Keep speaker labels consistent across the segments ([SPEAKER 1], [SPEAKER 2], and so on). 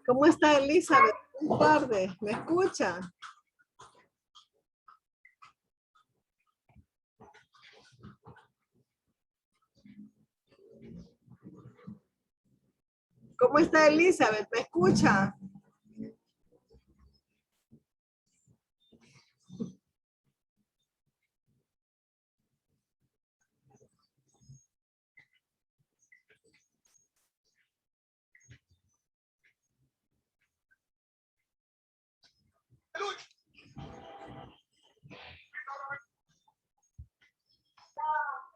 [SPEAKER 1] ¿Cómo está Elizabeth? Buenas tardes, ¿me escucha? ¿Cómo está Elizabeth? ¿Me escucha?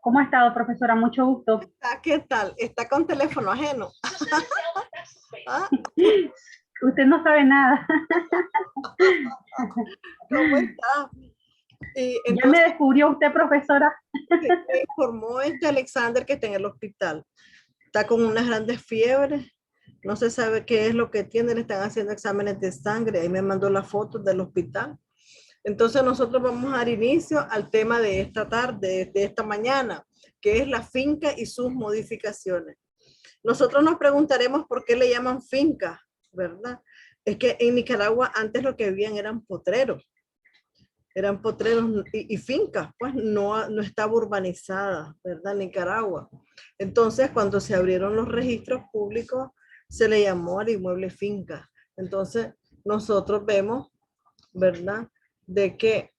[SPEAKER 2] ¿Cómo ha estado, profesora? Mucho gusto.
[SPEAKER 1] ¿Qué tal? ¿Está con teléfono ajeno? ¿Ah?
[SPEAKER 2] Usted no sabe nada.
[SPEAKER 1] ¿Cómo está? Y entonces,
[SPEAKER 2] ya me descubrió usted, profesora.
[SPEAKER 1] me informó Alexander que está en el hospital. Está con unas grandes fiebres. No se sabe qué es lo que tiene. Le están haciendo exámenes de sangre. Ahí me mandó las fotos del hospital. Entonces nosotros vamos a dar inicio al tema de esta tarde, de esta mañana, que es la finca y sus modificaciones. Nosotros nos preguntaremos por qué le llaman finca, ¿verdad? Es que en Nicaragua antes lo que habían eran potreros y fincas, pues no estaba urbanizada, ¿verdad? Nicaragua. Entonces cuando se abrieron los registros públicos se le llamó al inmueble finca. Entonces nosotros vemos, ¿verdad? De que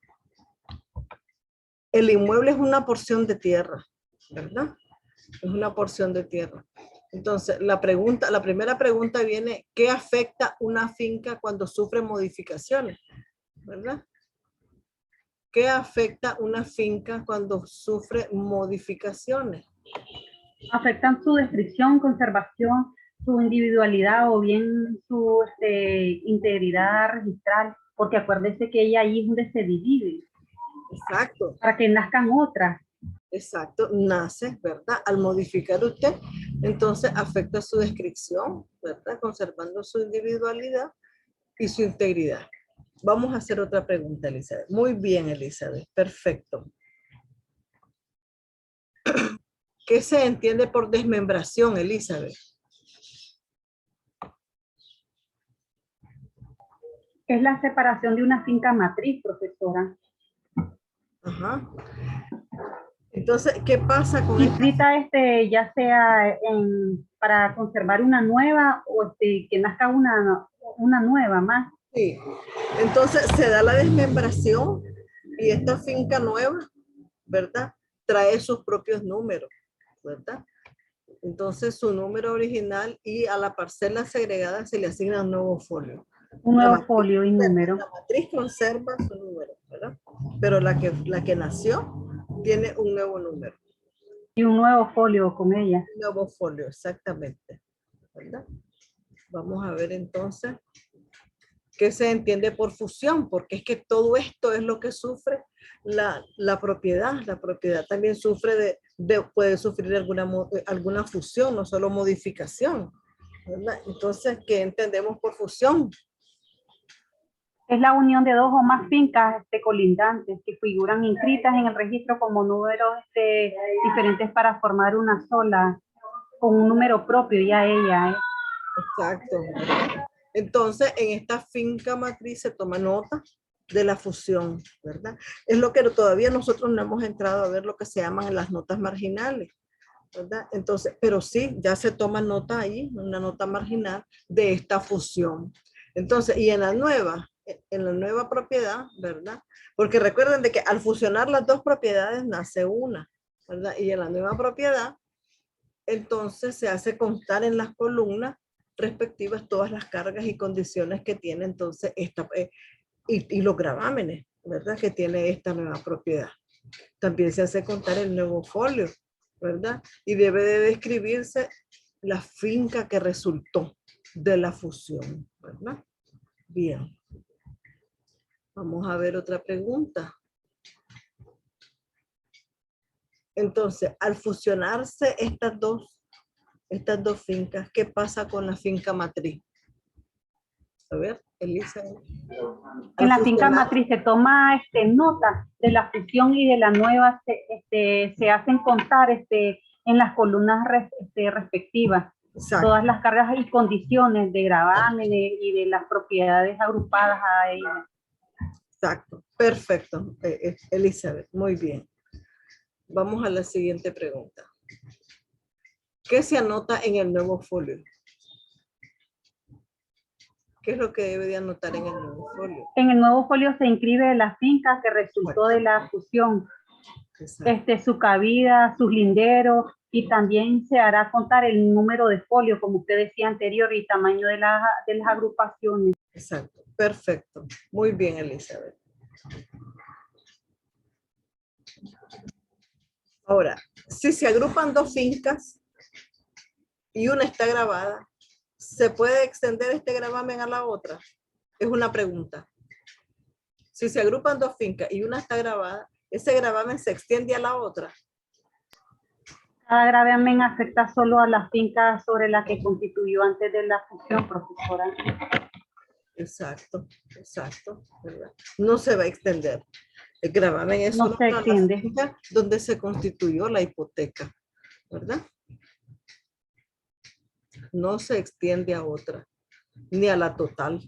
[SPEAKER 1] el inmueble es una porción de tierra, ¿verdad? Es una porción de tierra. Entonces, la primera pregunta viene, ¿qué afecta una finca cuando sufre modificaciones? ¿Verdad? ¿Qué afecta una finca cuando sufre modificaciones?
[SPEAKER 2] Afectan su descripción, conservación, su individualidad o bien su integridad registral, porque acuérdese que ella ahí es donde se divide.
[SPEAKER 1] Exacto.
[SPEAKER 2] Para que nazcan otras.
[SPEAKER 1] Exacto, nace, ¿verdad? Al modificar usted, entonces afecta su descripción, ¿verdad? Conservando su individualidad y su integridad. Vamos a hacer otra pregunta, Elizabeth. Muy bien, Elizabeth. Perfecto. ¿Qué se entiende por desmembración, Elizabeth?
[SPEAKER 2] Es la separación de una finca matriz, profesora.
[SPEAKER 1] Ajá. Entonces, ¿qué pasa con
[SPEAKER 2] inscrita ya sea para conservar una nueva o que nazca una nueva más?
[SPEAKER 1] Sí. Entonces se da la desmembración y esta finca nueva, ¿verdad? Trae sus propios números, ¿verdad? Entonces su número original y a la parcela segregada se le asigna un nuevo folio.
[SPEAKER 2] Un nuevo folio y número.
[SPEAKER 1] La matriz conserva su número, ¿verdad? pero la que nació tiene un nuevo número.
[SPEAKER 2] Y un nuevo folio con ella.
[SPEAKER 1] Un nuevo folio, exactamente. ¿Verdad? Vamos a ver entonces qué se entiende por fusión, porque es que todo esto es lo que sufre la propiedad. La propiedad también sufre puede sufrir alguna fusión, no solo modificación. ¿Verdad? Entonces, ¿qué entendemos por fusión?
[SPEAKER 2] Es la unión de dos o más fincas colindantes que figuran inscritas en el registro como números diferentes para formar una sola, con un número propio ya ella.
[SPEAKER 1] Exacto. Entonces, en esta finca matriz se toma nota de la fusión, ¿verdad? Es lo que todavía nosotros no hemos entrado a ver lo que se llaman las notas marginales, ¿verdad? Entonces, pero sí, ya se toma nota ahí, una nota marginal de esta fusión. Entonces, y en la nueva propiedad, ¿verdad? Porque recuerden de que al fusionar las dos propiedades nace una, ¿verdad? Y en la nueva propiedad, entonces se hace constar en las columnas respectivas todas las cargas y condiciones que tiene entonces y los gravámenes, ¿verdad? Que tiene esta nueva propiedad. También se hace contar el nuevo folio, ¿verdad? Y debe de describirse la finca que resultó de la fusión, ¿verdad? Bien. Vamos a ver otra pregunta. Entonces, al fusionarse estas dos fincas, ¿qué pasa con la finca matriz? A ver, Elisa.
[SPEAKER 2] En la finca matriz se toma nota de la fusión y de la nueva, se hacen contar en las columnas respectivas. Exacto. Todas las cargas y condiciones de gravámenes y de las propiedades agrupadas a ellas.
[SPEAKER 1] Exacto, perfecto, Elizabeth, muy bien. Vamos a la siguiente pregunta. ¿Qué se anota en el nuevo folio? ¿Qué es lo que debe de anotar en el nuevo folio?
[SPEAKER 2] En el nuevo folio se inscribe la finca que resultó de la fusión, su cabida, sus linderos, y también se hará contar el número de folio, como usted decía anterior, y tamaño de las agrupaciones.
[SPEAKER 1] Exacto, perfecto. Muy bien, Elizabeth. Ahora, si se agrupan dos fincas y una está grabada, ¿se puede extender este gravamen a la otra? Es una pregunta. Si se agrupan dos fincas y una está grabada, ¿ese gravamen se extiende a la otra?
[SPEAKER 2] Cada gravamen afecta solo a la finca sobre la que constituyó antes de la fusión, profesora.
[SPEAKER 1] Exacto, exacto, ¿verdad? No se va a extender. El gravamen es
[SPEAKER 2] solo para la
[SPEAKER 1] finca donde se constituyó la hipoteca, ¿verdad? No se extiende a otra, ni a la total,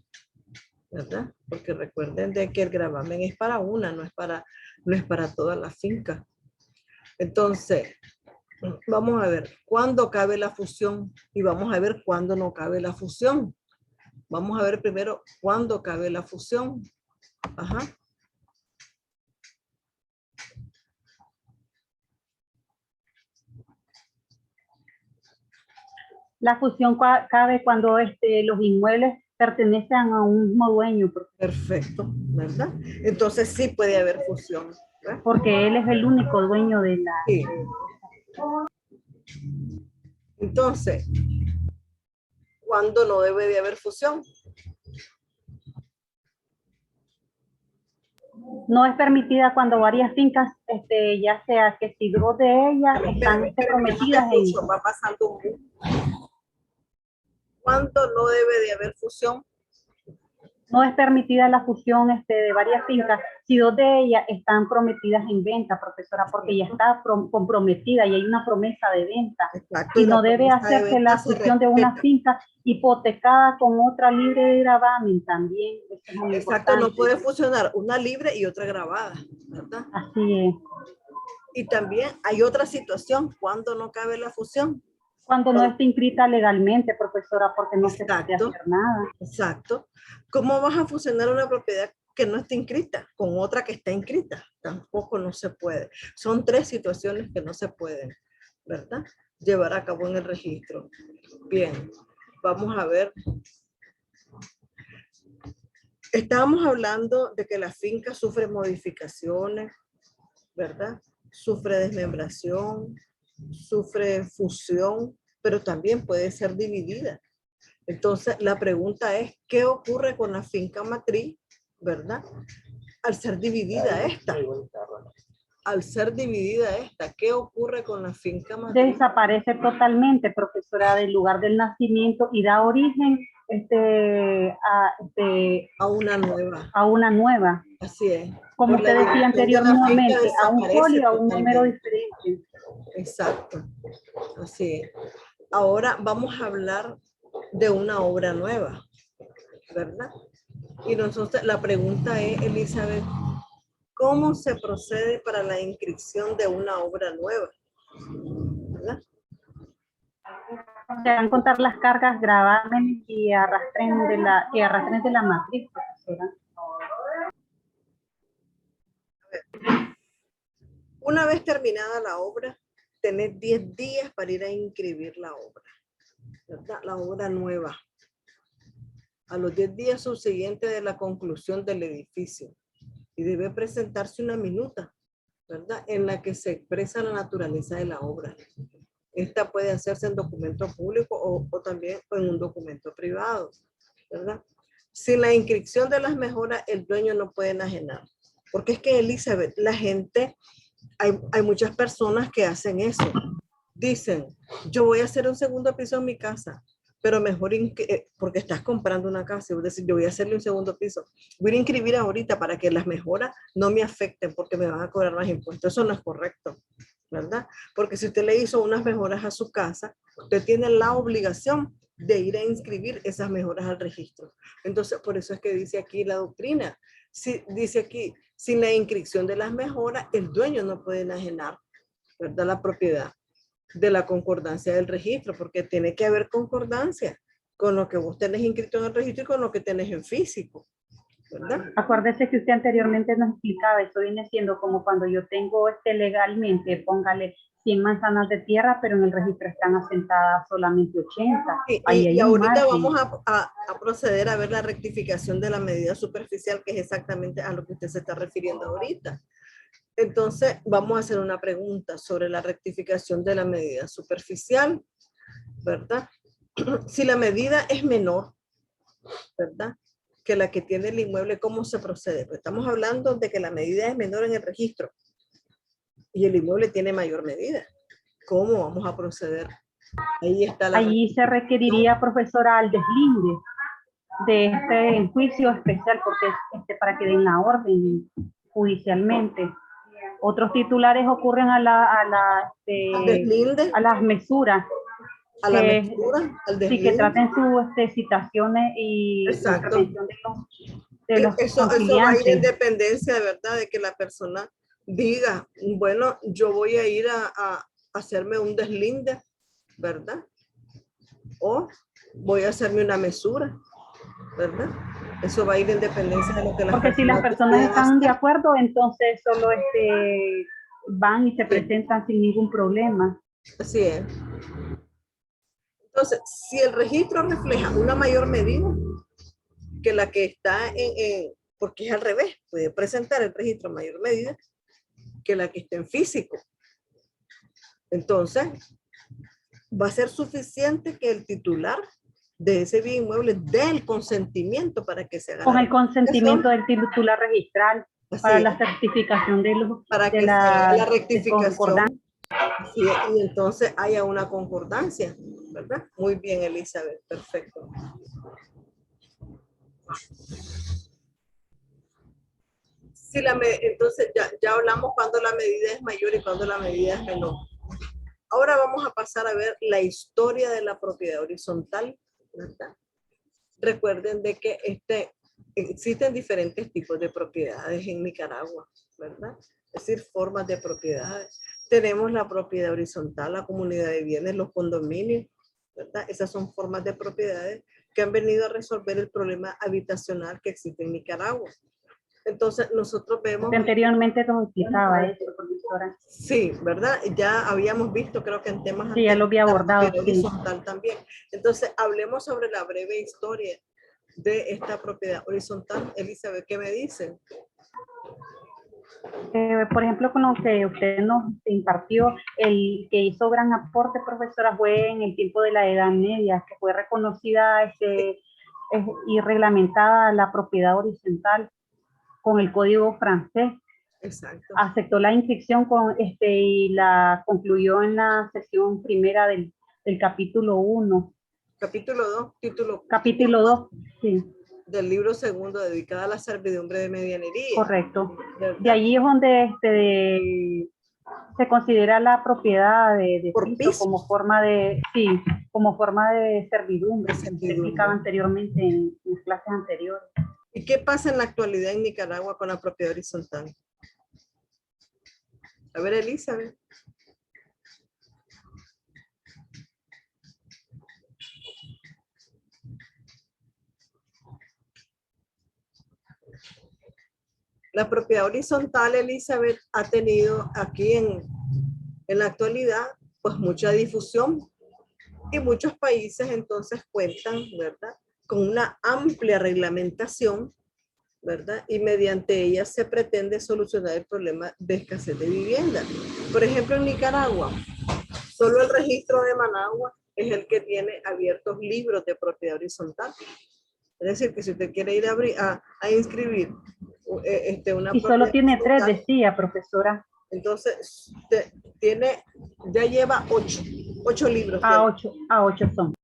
[SPEAKER 1] ¿verdad? Porque recuerden de que el gravamen es para una, no es para toda la finca. Entonces, vamos a ver cuándo cabe la fusión y vamos a ver cuándo no cabe la fusión. Vamos a ver primero cuándo cabe la fusión. Ajá.
[SPEAKER 2] La fusión cabe cuando los inmuebles pertenecen a un mismo dueño.
[SPEAKER 1] Perfecto, ¿verdad? Entonces sí puede haber fusión, ¿verdad?
[SPEAKER 2] Porque él es el único dueño de la...
[SPEAKER 1] Sí. Entonces, ¿cuándo no debe de haber fusión?
[SPEAKER 2] No es permitida cuando varias fincas, ya sea que si dos de ellas están prometidas en...
[SPEAKER 1] Va pasando un... ¿Cuándo no debe de haber fusión?
[SPEAKER 2] No es permitida la fusión de varias fincas si dos de ellas están prometidas en venta, profesora, porque ya está comprometida y hay una promesa de venta.
[SPEAKER 1] Exacto,
[SPEAKER 2] y no debe hacerse la fusión de una finca hipotecada con otra libre de gravamen también. Es muy
[SPEAKER 1] exacto,
[SPEAKER 2] importante.
[SPEAKER 1] no puede fusionar una libre y otra grabada, ¿verdad?
[SPEAKER 2] Así es.
[SPEAKER 1] Y también hay otra situación, ¿cuándo no cabe la fusión?
[SPEAKER 2] Cuando no está inscrita legalmente, profesora, porque no se puede hacer nada.
[SPEAKER 1] Exacto. ¿Cómo vas a fusionar una propiedad que no está inscrita con otra que está inscrita? Tampoco no se puede. Son tres situaciones que no se pueden, ¿verdad? Llevar a cabo en el registro. Bien, vamos a ver. Estábamos hablando de que la finca sufre modificaciones, ¿verdad? Sufre desmembración, sufre fusión, pero también puede ser dividida. Entonces, la pregunta es, ¿qué ocurre con la finca matriz, verdad? Al ser dividida esta. Al ser dividida esta, ¿qué ocurre con la finca matriz?
[SPEAKER 2] Desaparece totalmente, profesora, del lugar del nacimiento y da origen
[SPEAKER 1] a una nueva.
[SPEAKER 2] A una nueva.
[SPEAKER 1] Así es.
[SPEAKER 2] Como usted decía anteriormente, a un folio, a un número diferente.
[SPEAKER 1] Exacto. Así es. Ahora vamos a hablar de una obra nueva, ¿verdad? Y entonces la pregunta es, Elizabeth, ¿cómo se procede para la inscripción de una obra nueva? ¿Verdad?
[SPEAKER 2] Se van a contar las cargas, gravámenes y arrastren de la matriz, profesora.
[SPEAKER 1] Una vez terminada la obra, tenés 10 días para ir a inscribir la obra, ¿verdad? La obra nueva. A los 10 días subsiguientes de la conclusión del edificio. Y debe presentarse una minuta, ¿verdad? En la que se expresa la naturaleza de la obra. Esta puede hacerse en documento público o también en un documento privado, ¿verdad? Sin la inscripción de las mejoras, el dueño no puede enajenar. Porque es que, Elizabeth, la gente, hay muchas personas que hacen eso. Dicen, yo voy a hacer un segundo piso en mi casa, pero mejor, porque estás comprando una casa, y decir, yo voy a hacerle un segundo piso. Voy a inscribir ahorita para que las mejoras no me afecten porque me van a cobrar más impuestos. Eso no es correcto, ¿verdad? Porque si usted le hizo unas mejoras a su casa, usted tiene la obligación de ir a inscribir esas mejoras al registro. Entonces, por eso es que dice aquí la doctrina. Dice aquí, sin la inscripción de las mejoras, el dueño no puede enajenar, ¿verdad? La propiedad de la concordancia del registro, porque tiene que haber concordancia con lo que vos tenés inscrito en el registro y con lo que tenés en físico, ¿verdad?
[SPEAKER 2] Acuérdese que usted anteriormente nos explicaba, esto viene siendo como cuando yo tengo legalmente, póngale 100 manzanas de tierra, pero en el registro están asentadas solamente 80.
[SPEAKER 1] Y ahorita vamos a proceder a ver la rectificación de la medida superficial, que es exactamente a lo que usted se está refiriendo ahorita. Entonces, vamos a hacer una pregunta sobre la rectificación de la medida superficial, ¿verdad? Si la medida es menor, ¿verdad?, que la que tiene el inmueble, ¿cómo se procede? Pues estamos hablando de que la medida es menor en el registro y el inmueble tiene mayor medida. ¿Cómo vamos a proceder? Ahí está la
[SPEAKER 2] Allí se requeriría, profesora, al deslinde de este juicio especial, porque para que den la orden judicialmente. Otros titulares ocurren a las mesuras.
[SPEAKER 1] A la mesura, al deslinde.
[SPEAKER 2] Sí, que traten sus citaciones y
[SPEAKER 1] exacto.
[SPEAKER 2] De los
[SPEAKER 1] eso va a ir en dependencia, de verdad, de que la persona diga, bueno, yo voy a ir a hacerme un deslinde, ¿verdad? O voy a hacerme una mesura, ¿verdad? Eso va a ir en dependencia de lo que las
[SPEAKER 2] Porque si las personas están de acuerdo, entonces solo van y se presentan sin ningún problema.
[SPEAKER 1] Así es. Entonces, si el registro refleja una mayor medida que la que está porque es al revés, puede presentar el registro mayor medida que la que está en físico. Entonces, va a ser suficiente que el titular de ese bien inmueble dé el consentimiento para que se haga.
[SPEAKER 2] Con el consentimiento del titular registral para la certificación de los
[SPEAKER 1] para que se haga la rectificación. Y entonces haya una concordancia, ¿verdad? Muy bien, Elizabeth, perfecto. Entonces ya hablamos cuando la medida es mayor y cuando la medida es menor. Ahora vamos a pasar a ver la historia de la propiedad horizontal, ¿verdad? Recuerden de que existen diferentes tipos de propiedades en Nicaragua, ¿verdad? Es decir, formas de propiedades. Tenemos la propiedad horizontal, la comunidad de bienes, los condominios, ¿verdad? Esas son formas de propiedades que han venido a resolver el problema habitacional que existe en Nicaragua. Entonces, nosotros vemos...
[SPEAKER 2] Anteriormente nos explicaba eso, profesora.
[SPEAKER 1] Sí, ¿verdad? Ya habíamos visto, creo que en temas
[SPEAKER 2] sí, ya lo había abordado.
[SPEAKER 1] Horizontal también. Entonces, hablemos sobre la breve historia de esta propiedad horizontal? Elizabeth, ¿qué me dicen?
[SPEAKER 2] Por ejemplo, con lo que usted nos impartió, el que hizo gran aporte, profesora, fue en el tiempo de la Edad Media, que fue reconocida y reglamentada la propiedad horizontal con el Código francés.
[SPEAKER 1] Exacto.
[SPEAKER 2] Aceptó la inscripción y la concluyó en la sección primera del capítulo 1.
[SPEAKER 1] Capítulo 2, título.
[SPEAKER 2] Capítulo 2, sí.
[SPEAKER 1] Del libro segundo, dedicada a la servidumbre de medianería.
[SPEAKER 2] Correcto.
[SPEAKER 1] ¿Verdad?
[SPEAKER 2] De allí es donde se considera la propiedad de piso como forma de, sí, como forma de servidumbre, que se explicaba anteriormente en las clases anteriores.
[SPEAKER 1] ¿Y qué pasa en la actualidad en Nicaragua con la propiedad horizontal? A ver, Elizabeth. La propiedad horizontal, Elizabeth, ha tenido aquí en la actualidad pues mucha difusión y muchos países entonces cuentan, ¿verdad?, con una amplia reglamentación, ¿verdad? Y mediante ella se pretende solucionar el problema de escasez de vivienda. Por ejemplo, en Nicaragua, solo el registro de Managua es el que tiene abiertos libros de propiedad horizontal. Es decir, que si usted quiere ir a inscribir una
[SPEAKER 2] y solo tiene 3,
[SPEAKER 1] horizontal,
[SPEAKER 2] decía, profesora.
[SPEAKER 1] entonces ya lleva 8 libros.
[SPEAKER 2] A 8 son.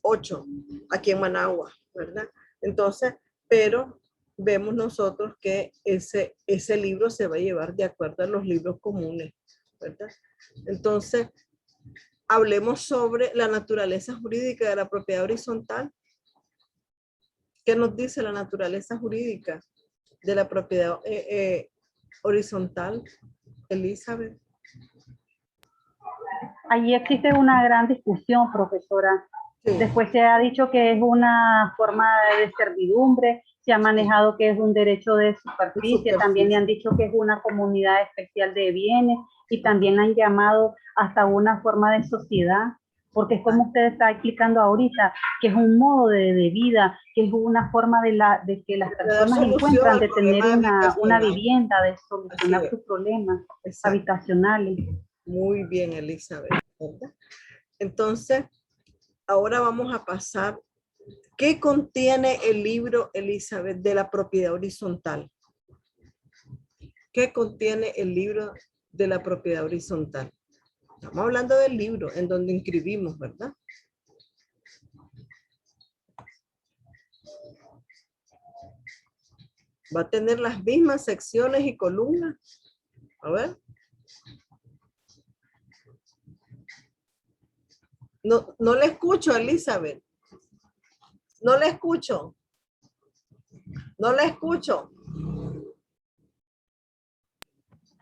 [SPEAKER 1] 8 aquí en Managua, ¿verdad? Entonces, pero vemos nosotros que ese libro se va a llevar de acuerdo a los libros comunes, ¿verdad? Entonces, hablemos sobre la naturaleza jurídica de la propiedad horizontal. ¿Qué nos dice la naturaleza jurídica de la propiedad horizontal, Elizabeth?
[SPEAKER 2] Allí existe una gran discusión, profesora. Sí. Después se ha dicho que es una forma de servidumbre, se ha manejado que es un derecho de superficie, también le han dicho que es una comunidad especial de bienes y también han llamado hasta una forma de sociedad, porque es como usted está explicando ahorita, que es un modo de vida, que es una forma de que las personas encuentran de tener una vivienda, de solucionar sus problemas habitacionales.
[SPEAKER 1] Muy bien, Elizabeth, ¿verdad? Entonces, ahora vamos a pasar. ¿Qué contiene el libro, Elizabeth, de la propiedad horizontal? ¿Qué contiene el libro de la propiedad horizontal? Estamos hablando del libro en donde inscribimos, ¿verdad? Va a tener las mismas secciones y columnas. A ver. No le escucho, Elizabeth. No le escucho. No la escucho.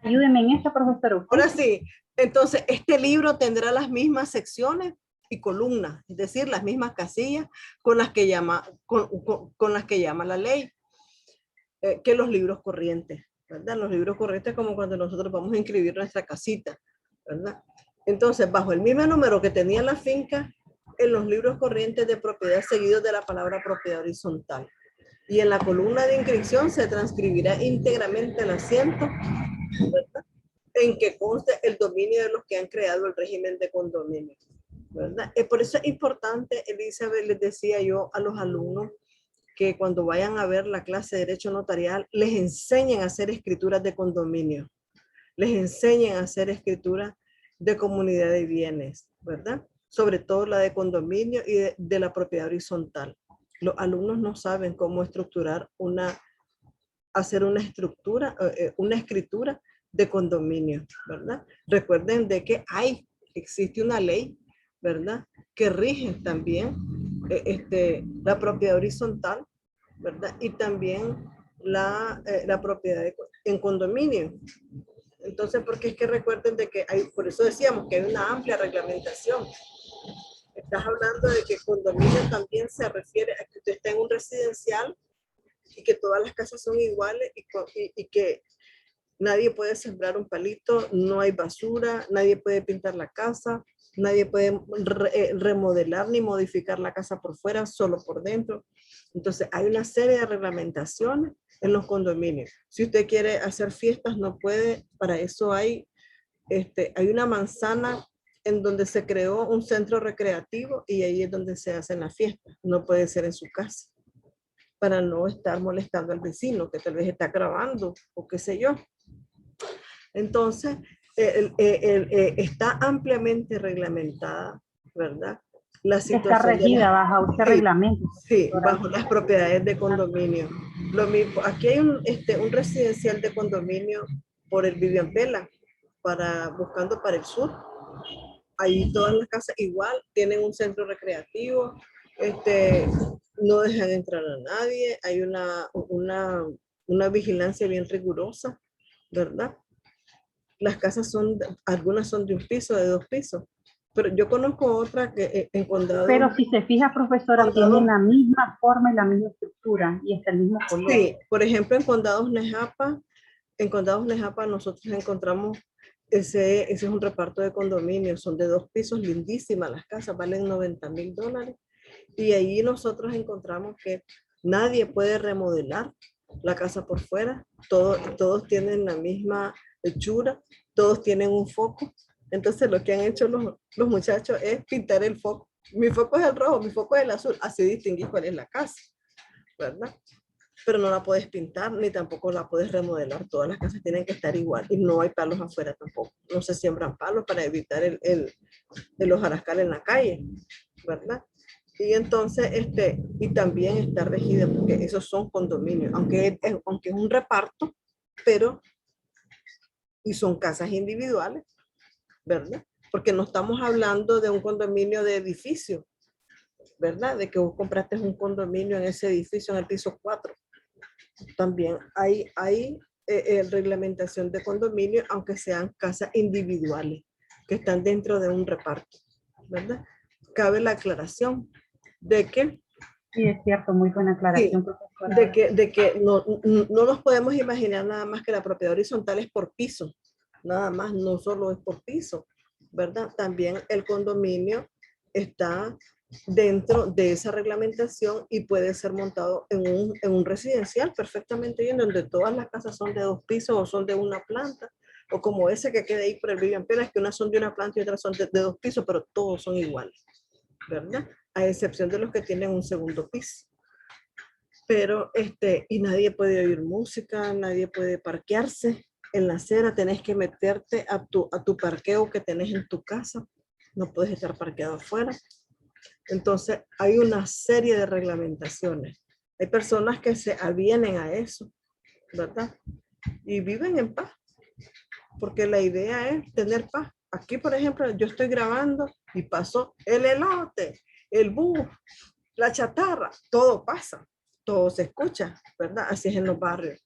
[SPEAKER 2] Ayúdeme en eso, profesor.
[SPEAKER 1] Ahora sí, entonces este libro tendrá las mismas secciones y columnas, es decir, las mismas casillas con las que llama la ley, que los libros corrientes, ¿verdad? Los libros corrientes como cuando nosotros vamos a inscribir nuestra casita, ¿verdad? Entonces, bajo el mismo número que tenía la finca, en los libros corrientes de propiedad seguidos de la palabra propiedad horizontal. Y en la columna de inscripción se transcribirá íntegramente el asiento, ¿verdad?, en que conste el dominio de los que han creado el régimen de condominio, ¿verdad? Por eso es importante, Elizabeth, les decía yo a los alumnos que cuando vayan a ver la clase de Derecho Notarial, les enseñen a hacer escrituras de condominio, les enseñen a hacer escrituras de comunidad de bienes, ¿verdad? Sobre todo la de condominio y de la propiedad horizontal. Los alumnos no saben cómo estructurar hacer una escritura de condominio, ¿verdad? Recuerden de que existe una ley, ¿verdad?, que rige también la propiedad horizontal, ¿verdad? Y también la propiedad en condominio. Entonces, porque es que recuerden de que por eso decíamos que hay una amplia reglamentación. Estás hablando de que condominio también se refiere a que usted está en un residencial y que todas las casas son iguales y que nadie puede sembrar un palito, no hay basura, nadie puede pintar la casa, Nadie puede remodelar ni modificar la casa por fuera, solo por dentro. Entonces, hay una serie de reglamentaciones en los condominios. Si usted quiere hacer fiestas, no puede. Para eso hay una manzana en donde se creó un centro recreativo y ahí es donde se hacen las fiestas. No puede ser en su casa, para no estar molestando al vecino que tal vez está grabando o qué sé yo. Entonces, está ampliamente reglamentada, ¿verdad? La situación
[SPEAKER 2] está regida bajo ese reglamento.
[SPEAKER 1] Sí, bajo las propiedades de condominio. Lo mismo, aquí hay un residencial de condominio por el Vivian Pela, buscando para el sur. Ahí todas las casas igual tienen un centro recreativo, no dejan entrar a nadie, hay una vigilancia bien rigurosa, ¿verdad? Las casas algunas son de un piso, de 2 pisos, pero yo conozco otra que en condado.
[SPEAKER 2] Pero si se fija, profesora, tienen la misma forma y la misma estructura y está el mismo color.
[SPEAKER 1] Sí, por ejemplo, en condados Nejapa nosotros encontramos ese es un reparto de condominios, son de 2 pisos, lindísimas las casas, valen $90,000. Y ahí nosotros encontramos que nadie puede remodelar la casa por fuera, todos tienen la misma hechura, todos tienen un foco. Entonces lo que han hecho los muchachos es pintar el foco. Mi foco es el rojo, mi foco es el azul, así distinguís cuál es la casa, ¿verdad? Pero no la puedes pintar ni tampoco la puedes remodelar. Todas las casas tienen que estar igual y no hay palos afuera tampoco. No se siembran palos para evitar el hojarascal en la calle, ¿verdad? Y entonces, y también está regida porque esos son condominios, aunque es un reparto, pero, y son casas individuales, ¿verdad? Porque no estamos hablando de un condominio de edificio, ¿verdad? De que vos compraste un condominio en ese edificio en el piso 4. También hay reglamentación de condominio, aunque sean casas individuales, que están dentro de un reparto, ¿verdad? Cabe la aclaración de que...
[SPEAKER 2] Sí, es cierto, muy buena aclaración,
[SPEAKER 1] sí,
[SPEAKER 2] profesora.
[SPEAKER 1] de que no nos podemos imaginar nada más que la propiedad horizontal es por piso, nada más, no solo es por piso, ¿verdad? También el condominio está dentro de esa reglamentación y puede ser montado en un residencial perfectamente bien, donde todas las casas son de 2 pisos o son de una planta, o como ese que queda ahí por el Vivian Pérez, que unas son de una planta y otras son de 2 pisos, pero todos son iguales, ¿verdad? A excepción de los que tienen un segundo piso. Pero, y nadie puede oír música, nadie puede parquearse en la acera, tenés que meterte a tu parqueo que tenés en tu casa, no puedes estar parqueado afuera. Entonces, hay una serie de reglamentaciones. Hay personas que se avienen a eso, ¿verdad? Y viven en paz, porque la idea es tener paz. Aquí, por ejemplo, yo estoy grabando y pasó el elote, el bus, la chatarra, todo pasa, todo se escucha, ¿verdad? Así es en los barrios.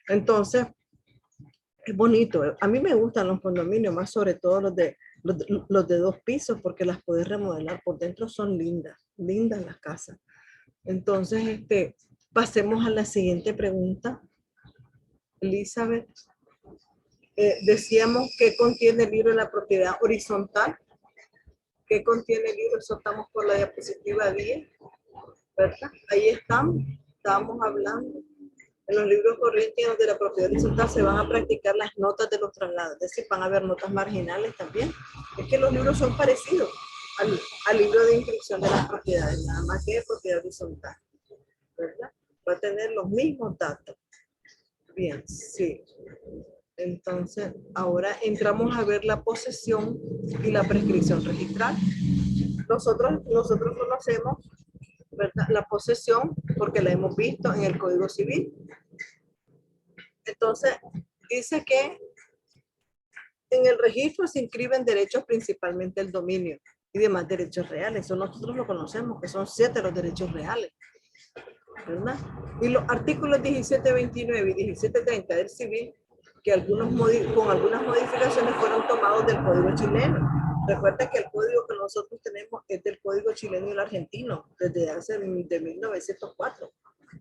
[SPEAKER 1] Entonces, es bonito. A mí me gustan los condominios, más sobre todo los de 2 pisos, porque las puedes remodelar por dentro, son lindas las casas. Entonces, pasemos a la siguiente pregunta. Elizabeth, decíamos que contiene el libro de la propiedad horizontal. ¿Qué contiene el libro? Eso estamos por la diapositiva 10, ¿verdad? Ahí estábamos hablando. En los libros corrientes de la propiedad horizontal se van a practicar las notas de los traslados, es decir, van a haber notas marginales también. Es que los libros son parecidos al libro de inscripción de las propiedades, nada más que de propiedad horizontal, ¿verdad? Va a tener los mismos datos. Bien, sí. Entonces, ahora entramos a ver la posesión y la prescripción registral. Nosotros conocemos, ¿verdad?, la posesión porque la hemos visto en el Código Civil. Entonces, dice que en el registro se inscriben derechos, principalmente el dominio y demás derechos reales. Eso nosotros lo conocemos, que son 7 los derechos reales, ¿verdad? Y los artículos 1729 y 1730 del civil, que con algunas modificaciones fueron tomados del Código chileno. Recuerda que el código que nosotros tenemos es del Código chileno y el argentino, desde de 1904,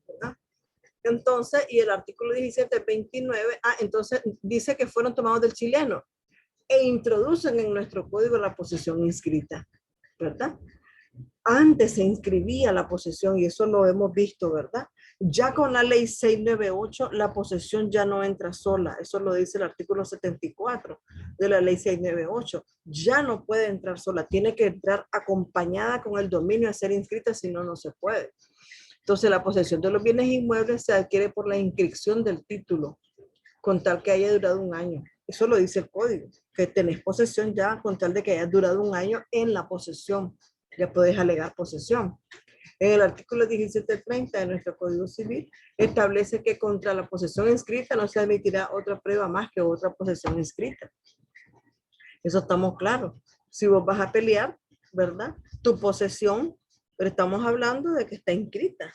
[SPEAKER 1] ¿verdad? Entonces, y el artículo 1729, entonces dice que fueron tomados del chileno. e introducen en nuestro código la posesión inscrita, ¿verdad? Antes se inscribía la posesión y eso lo hemos visto, ¿verdad? Ya con la ley 698, la posesión ya no entra sola. Eso lo dice el artículo 74 de la ley 698. Ya no puede entrar sola. Tiene que entrar acompañada con el dominio a ser inscrita, si no, no se puede. Entonces, la posesión de los bienes inmuebles se adquiere por la inscripción del título, con tal que haya durado un año. Eso lo dice el código, que tenés posesión ya con tal de que haya durado un año en la posesión. Ya podés alegar posesión. En el artículo 1730 de nuestro Código Civil establece que contra la posesión inscrita no se admitirá otra prueba más que otra posesión inscrita. Eso estamos claros. Si vos vas a pelear, ¿verdad? Tu posesión, pero estamos hablando de que está inscrita,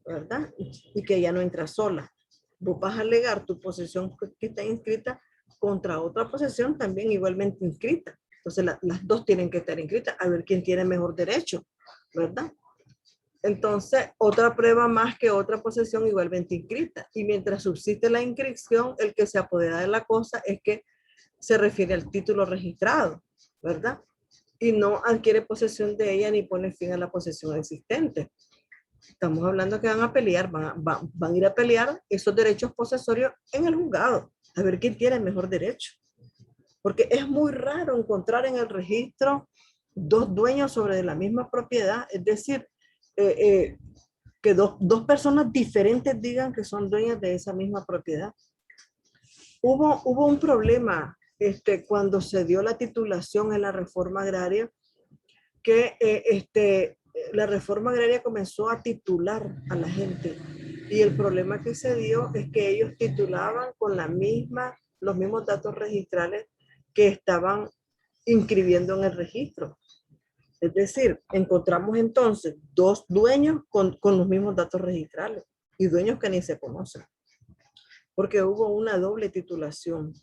[SPEAKER 1] ¿verdad? Y que ya no entra sola. Vos vas a alegar tu posesión que está inscrita contra otra posesión también igualmente inscrita. Entonces las dos tienen que estar inscritas a ver quién tiene mejor derecho, ¿verdad? Entonces, otra prueba más que otra posesión igualmente inscrita. Y mientras subsiste la inscripción, el que se apodera de la cosa es que se refiere al título registrado, ¿verdad? Y no adquiere posesión de ella ni pone fin a la posesión existente. Estamos hablando que van a pelear, van a ir a pelear esos derechos posesorios en el juzgado, a ver quién tiene el mejor derecho. Porque es muy raro encontrar en el registro dos dueños sobre la misma propiedad, es decir, que dos personas diferentes digan que son dueñas de esa misma propiedad. Hubo un problema cuando se dio la titulación en la reforma agraria, que la reforma agraria comenzó a titular a la gente. Y el problema que se dio es que ellos titulaban con los mismos datos registrales que estaban inscribiendo en el registro. Es decir, encontramos entonces dos dueños con los mismos datos registrales y dueños que ni se conocen. Porque hubo una doble titulación.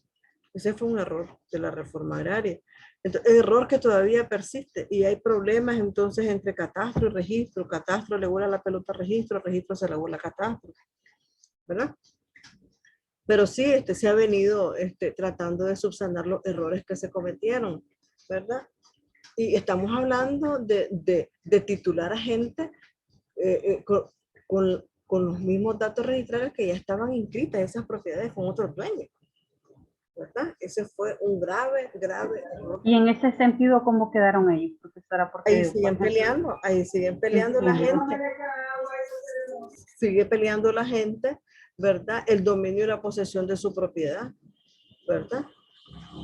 [SPEAKER 1] Ese fue un error de la reforma agraria. Entonces, error que todavía persiste y hay problemas entonces entre catastro y registro. Catastro le vuela la pelota a registro, registro se le vuela a catastro, ¿verdad? Pero sí, se ha venido tratando de subsanar los errores que se cometieron, ¿verdad? Y estamos hablando de titular a gente con los mismos datos registrales que ya estaban inscritas esas propiedades con otros dueños, ¿verdad? Ese fue un grave error.
[SPEAKER 2] Y en ese sentido, ¿cómo quedaron ellos, profesora? Porque,
[SPEAKER 1] ahí siguen peleando la gente. Sigue peleando la gente, ¿verdad? El dominio y la posesión de su propiedad, ¿verdad?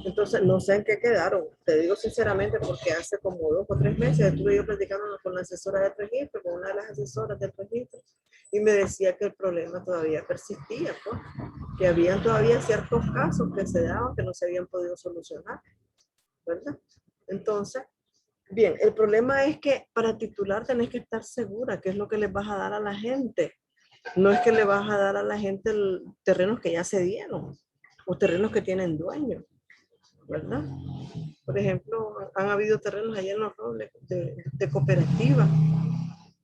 [SPEAKER 1] Entonces, no sé en qué quedaron. Te digo sinceramente porque hace como 2 o 3 meses estuve yo platicando con la asesora del registro, con una de las asesoras del registro, y me decía que el problema todavía persistía, pues, que habían todavía ciertos casos que se daban que no se habían podido solucionar, ¿verdad? Entonces, bien, el problema es que para titular tenés que estar segura qué es lo que les vas a dar a la gente. No es que le vas a dar a la gente terrenos que ya se dieron o terrenos que tienen dueños, ¿verdad? Por ejemplo, han habido terrenos allá en Los Robles de cooperativa.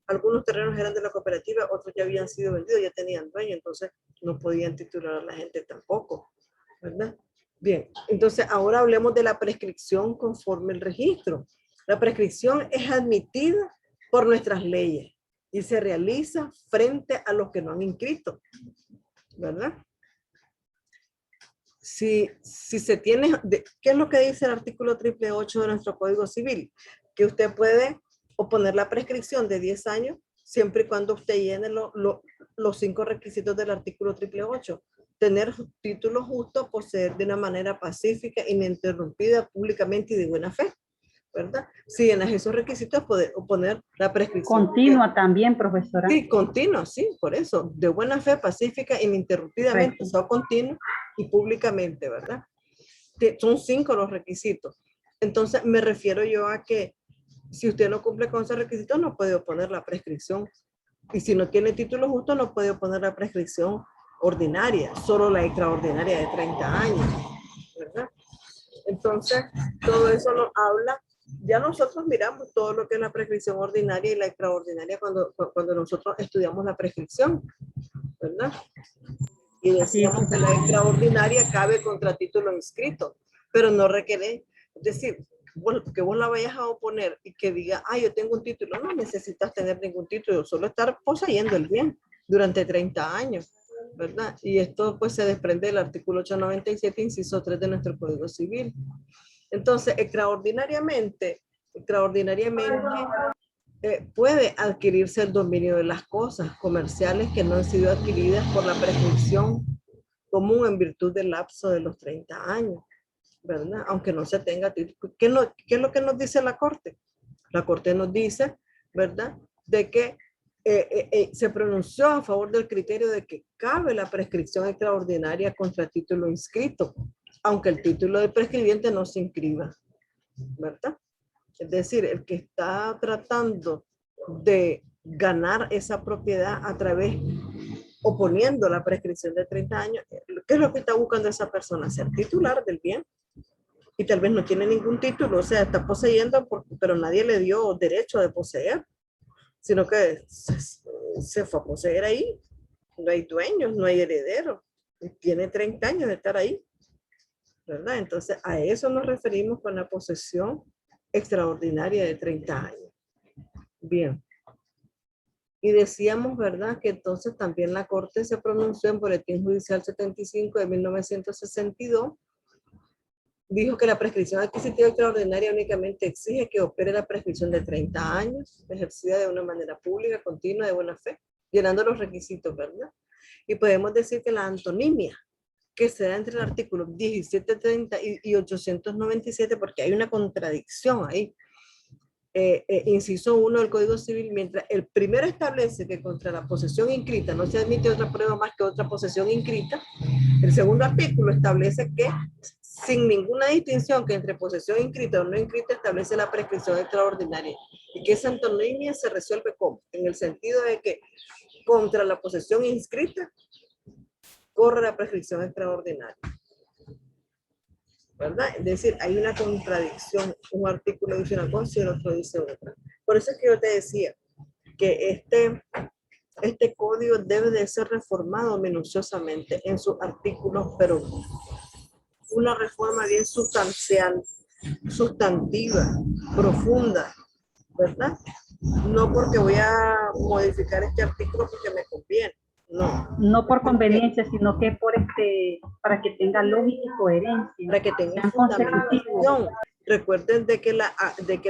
[SPEAKER 1] Algunos terrenos eran de la cooperativa, otros ya habían sido vendidos, ya tenían dueño, entonces no podían titular a la gente tampoco, ¿verdad? Bien, entonces ahora hablemos de la prescripción conforme el registro. La prescripción es admitida por nuestras leyes y se realiza frente a los que no han inscrito, ¿verdad? Si se tiene, ¿qué es lo que dice el artículo 888 de nuestro Código Civil? Que usted puede oponer la prescripción de 10 años siempre y cuando usted llene los 5 requisitos del artículo 888. Tener título justo, poseer de una manera pacífica, ininterrumpida, públicamente y de buena fe, ¿verdad? Si llenas esos requisitos, puede oponer la prescripción.
[SPEAKER 2] Continua también, profesora.
[SPEAKER 1] Sí, continua, sí, por eso. De buena fe, pacífica, ininterrumpidamente, o sea, continuo y públicamente, ¿verdad? Son 5 los requisitos. Entonces, me refiero yo a que si usted no cumple con esos requisitos, no puede oponer la prescripción. Y si no tiene título justo, no puede oponer la prescripción ordinaria, solo la extraordinaria de 30 años, ¿verdad? Entonces, todo eso nos habla. Ya nosotros miramos todo lo que es la prescripción ordinaria y la extraordinaria cuando nosotros estudiamos la prescripción, ¿verdad? Y decíamos que la extraordinaria cabe contra título inscrito, pero no requiere, es decir, que vos la vayas a oponer y que diga, yo tengo un título, no necesitas tener ningún título, solo estar poseyendo el bien durante 30 años, ¿verdad? Y esto pues se desprende del artículo 897, inciso 3 de nuestro Código Civil. Entonces, extraordinariamente, puede adquirirse el dominio de las cosas comerciales que no han sido adquiridas por la prescripción común en virtud del lapso de los 30 años, ¿verdad? Aunque no se tenga título. ¿Qué es lo que nos dice la Corte? La Corte nos dice, ¿verdad?, de que se pronunció a favor del criterio de que cabe la prescripción extraordinaria contra título inscrito, aunque el título del prescribiente no se inscriba, ¿verdad? Es decir, el que está tratando de ganar esa propiedad a través, oponiendo la prescripción de 30 años, ¿qué es lo que está buscando esa persona? Ser titular del bien. Y tal vez no tiene ningún título, o sea, está poseyendo, pero nadie le dio derecho de poseer, sino que se fue a poseer ahí. No hay dueños, no hay herederos. Tiene 30 años de estar ahí, ¿verdad? Entonces, a eso nos referimos con la posesión extraordinaria de 30 años. Bien. Y decíamos, ¿verdad?, que entonces también la Corte se pronunció en Boletín Judicial 75 de 1962, dijo que la prescripción adquisitiva extraordinaria únicamente exige que opere la prescripción de 30 años, ejercida de una manera pública, continua, de buena fe, llenando los requisitos, ¿verdad? Y podemos decir que la antonimia que se da entre el artículo 1730 y 897, porque hay una contradicción ahí, inciso 1 del Código Civil, mientras el primero establece que contra la posesión inscrita no se admite otra prueba más que otra posesión inscrita, el segundo artículo establece que sin ninguna distinción que entre posesión inscrita o no inscrita establece la prescripción extraordinaria, y que esa antonimia se resuelve ¿cómo? En el sentido de que contra la posesión inscrita corre la prescripción extraordinaria, ¿verdad? Es decir, hay una contradicción, un artículo dice una cosa y el otro dice otra. Por eso es que yo te decía que este código debe de ser reformado minuciosamente en sus artículos, pero una reforma bien sustancial, sustantiva, profunda, ¿verdad? No porque voy a modificar este artículo porque me conviene, no.
[SPEAKER 2] No por conveniencia, sino que para que tenga lógica y coherencia.
[SPEAKER 1] Para que tenga fundamentación. Recuerden de que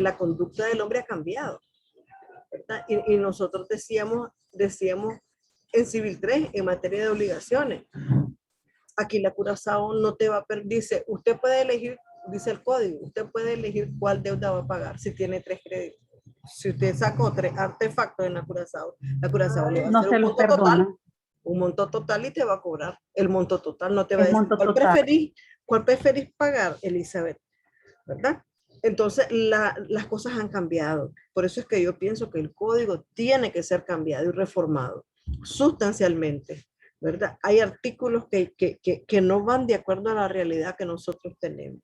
[SPEAKER 1] la conducta del hombre ha cambiado, ¿verdad? Y nosotros decíamos en Civil 3, en materia de obligaciones, aquí la Curazao no te va a permitir, dice, usted puede elegir, dice el código, usted puede elegir cuál deuda va a pagar si tiene 3 créditos. Si usted sacó 3 artefactos en la Curazao le va a hacer un monto total. Un monto total y te va a cobrar el monto total, no te va a decir cuál preferís pagar, Elizabeth, ¿verdad? Entonces las cosas han cambiado, por eso es que yo pienso que el código tiene que ser cambiado y reformado sustancialmente, ¿verdad? Hay artículos que no van de acuerdo a la realidad que nosotros tenemos,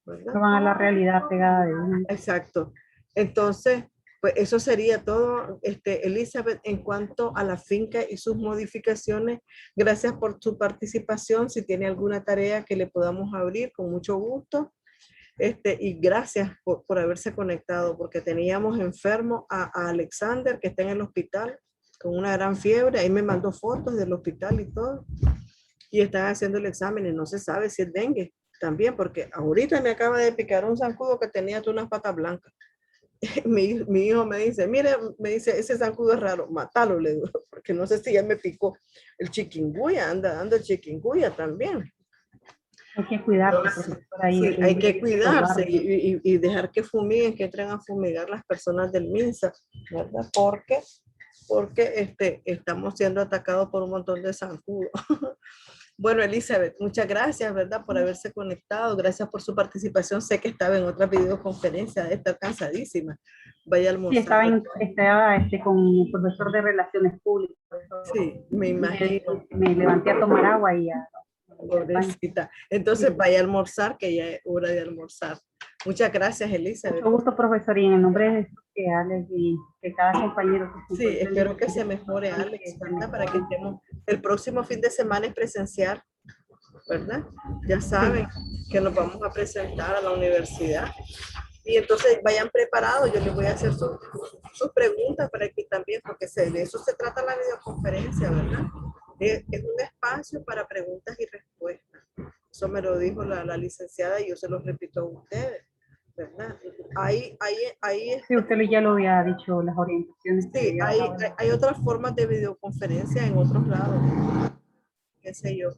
[SPEAKER 1] ¿verdad?
[SPEAKER 2] No van a la realidad pegada de uno.
[SPEAKER 1] Exacto. Entonces, pues eso sería todo, Elizabeth, en cuanto a la finca y sus modificaciones. Gracias por su participación. Si tiene alguna tarea que le podamos abrir, con mucho gusto. Y gracias por haberse conectado, porque teníamos enfermo a Alexander, que está en el hospital con una gran fiebre. Ahí me mandó fotos del hospital y todo. Y están haciendo el examen y no se sabe si es dengue también, porque ahorita me acaba de picar un zancudo que tenía unas patas blancas. Mi hijo me dice, mire, ese zancudo es raro, mátalo, le digo, porque no sé si ya me picó el chikungunya, anda el chikungunya también.
[SPEAKER 2] Hay que cuidarse.
[SPEAKER 1] Sí, hay que cuidarse y dejar que fumiguen, que entren a fumigar las personas del MINSA, ¿verdad? Porque estamos siendo atacados por un montón de zancudos. Bueno, Elizabeth, muchas gracias, ¿verdad?, por haberse conectado. Gracias por su participación. Sé que estaba en otra videoconferencia, de estar cansadísima. Vaya a almorzar.
[SPEAKER 2] Sí, estaba con el profesor de Relaciones Públicas.
[SPEAKER 1] Sí, me imagino.
[SPEAKER 2] Me levanté a tomar agua y ya.
[SPEAKER 1] Pobrecita. Entonces vaya a almorzar, que ya es hora de almorzar. Muchas gracias, Elizabeth.
[SPEAKER 2] Mucho gusto, profesor, y en el nombre de Alex y de cada compañero.
[SPEAKER 1] Sí, espero que se mejore, Alex, ¿verdad? Para que estemos, el próximo fin de semana es presencial, ¿verdad? Ya saben, que nos vamos a presentar a la universidad. Y entonces vayan preparados, yo les voy a hacer sus preguntas para que también, porque de eso se trata la videoconferencia, ¿verdad? Es un espacio para preguntas y respuestas. Eso me lo dijo la licenciada y yo se lo repito a ustedes, ¿verdad?
[SPEAKER 2] Sí, usted ya lo había dicho, las orientaciones.
[SPEAKER 1] Sí, hay otras formas de videoconferencia en otros lados, qué sé yo.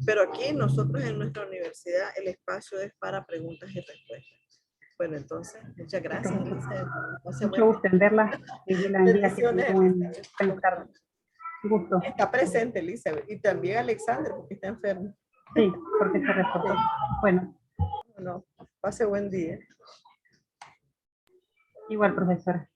[SPEAKER 1] Pero aquí nosotros en nuestra universidad el espacio es para preguntas y respuestas. Bueno, entonces, muchas gracias.
[SPEAKER 2] Mucho gusto en verla. Y la envía que buenas tardes. Gusto.
[SPEAKER 1] Está presente, Elizabeth, y también Alexander, porque está enfermo.
[SPEAKER 2] Sí, porque se reportó. Bueno.
[SPEAKER 1] Bueno, pase buen día.
[SPEAKER 2] Igual, profesora.